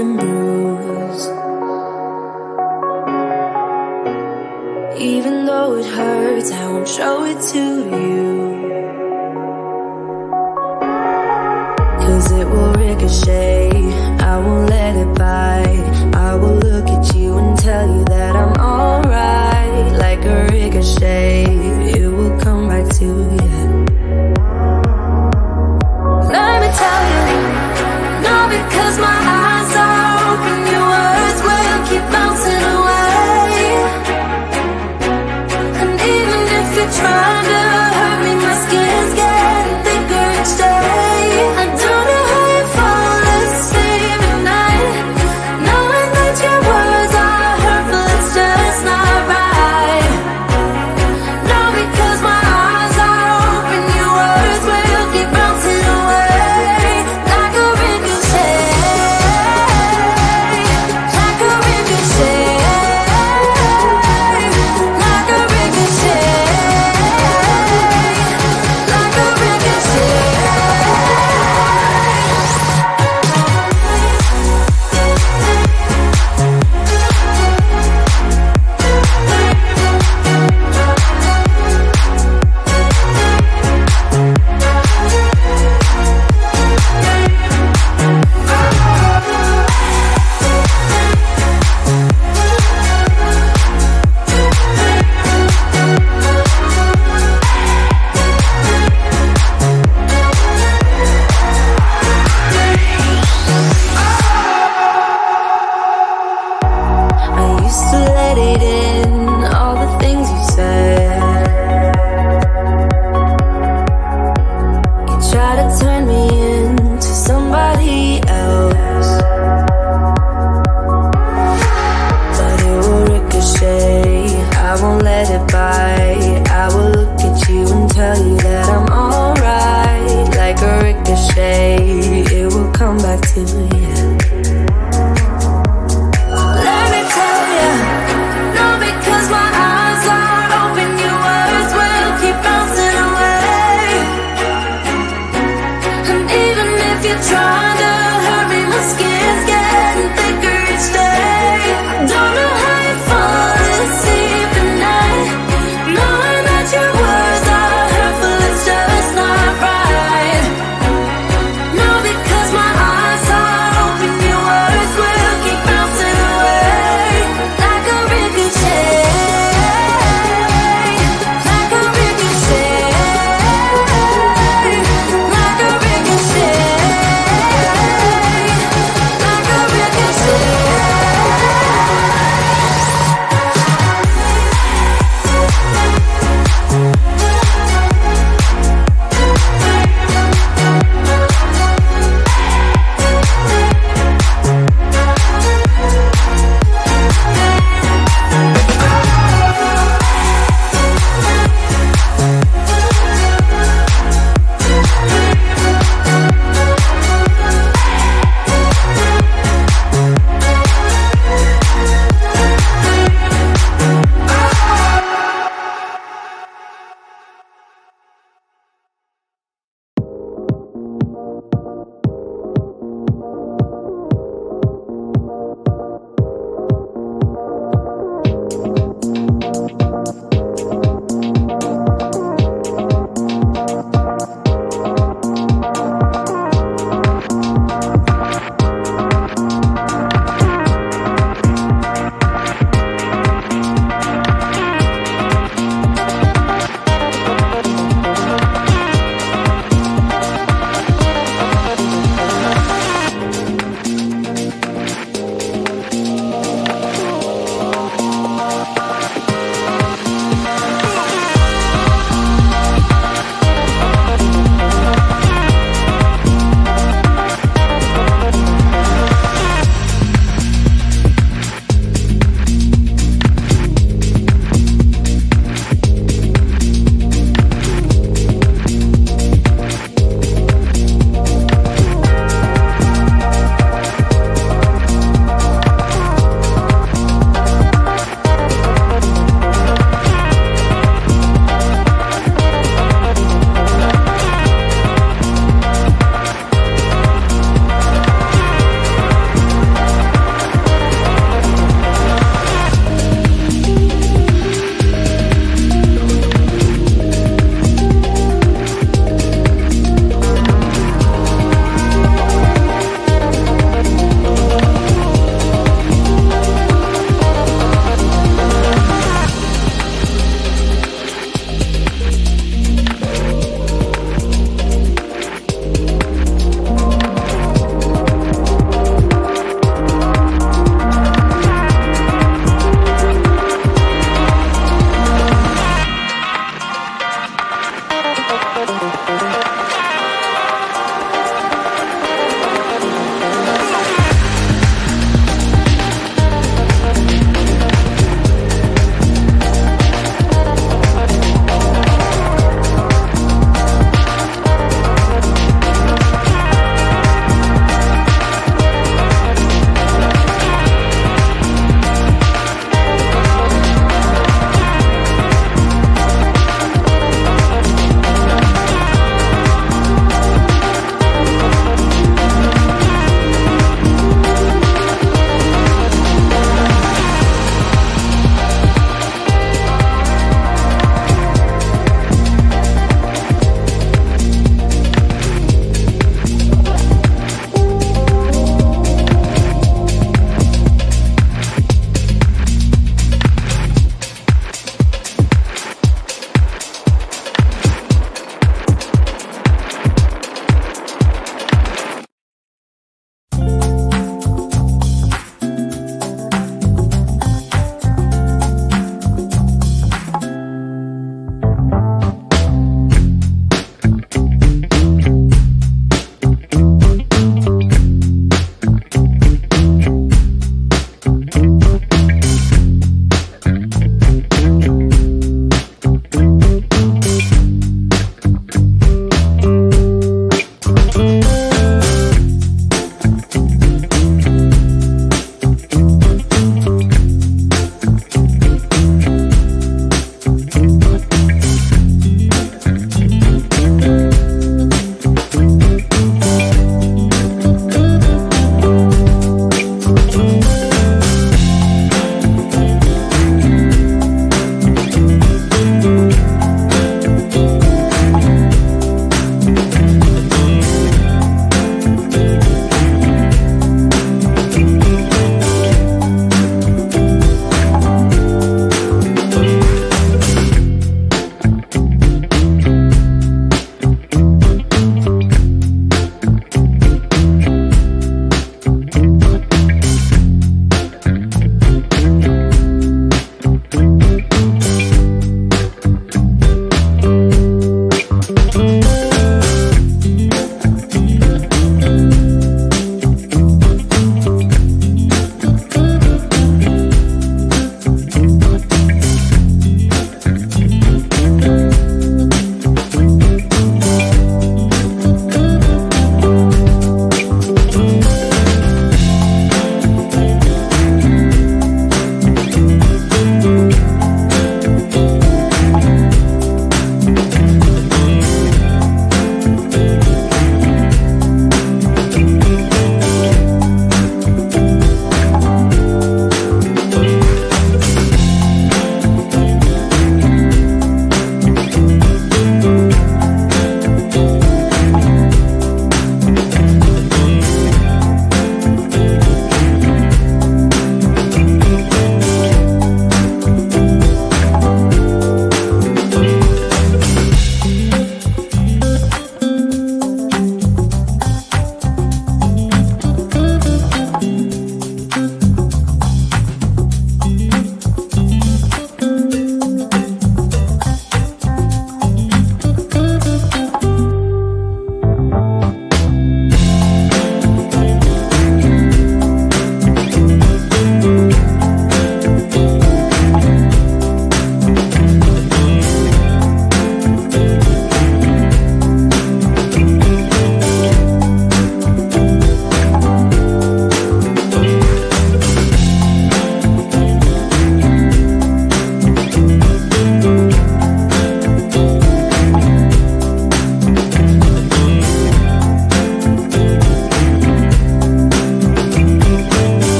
and bruised. Even though it hurts, I won't show it to you, 'cause it will ricochet. I won't let it bite. I will look at you and tell you that I'm alright. Like a ricochet, it will come back to you. Let me tell you, not because my eyes are open, your words will keep bouncing away. And even if you're trying to hurt me, my skin's getting thicker each day. I don't know how you fall asleep at night, knowing that your words are hurtful, it's just not right. No, because my eyes are open, your words will keep bouncing away. Like a ricochet, like a ricochet, like a ricochet, like a ricochet. I used to let it in, all the things you said. You try to turn me into somebody else, but it will ricochet. I won't let it bite. I will look at you and tell you that I'm alright. Like a ricochet, it will come back to you. Let me tell you, no, because my eyes are open, your words will keep bouncing away. And even if you're trying to hurt me, my skin's getting thicker each day. I don't know how you fall asleep at night, knowing that your words are hurtful, it's just not right. No, because my eyes are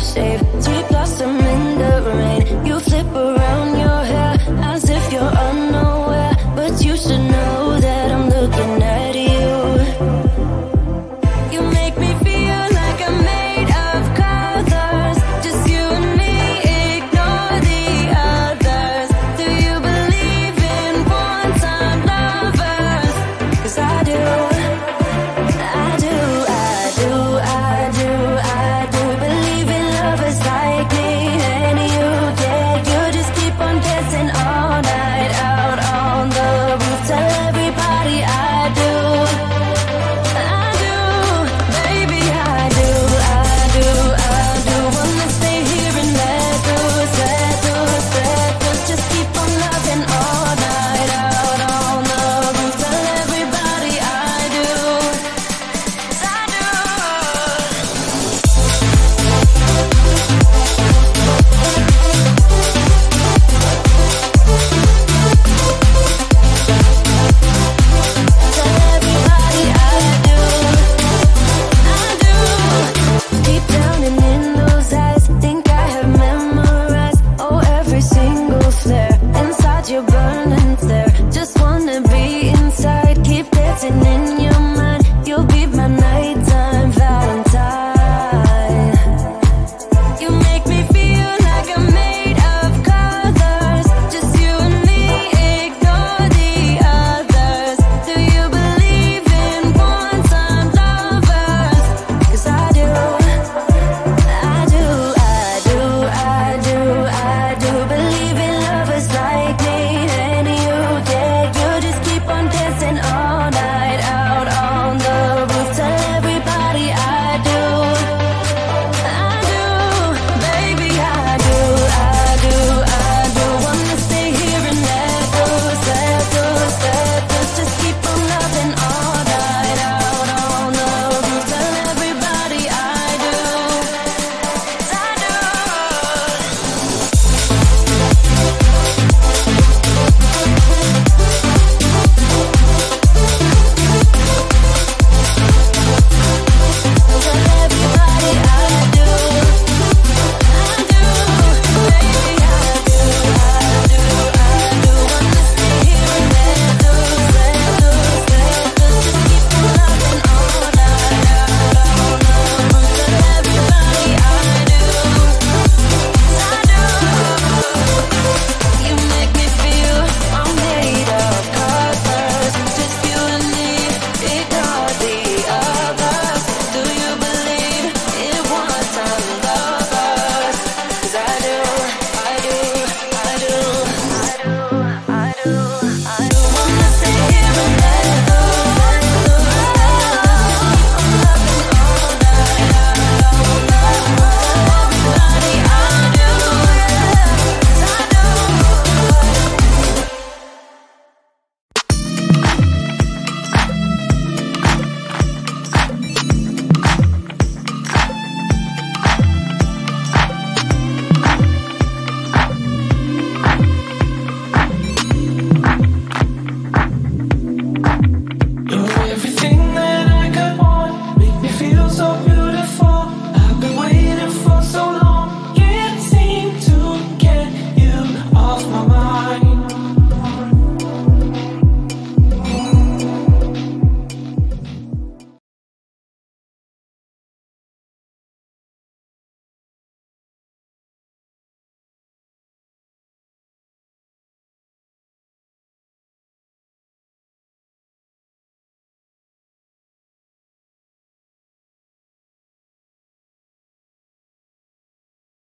shape. Sweet blossom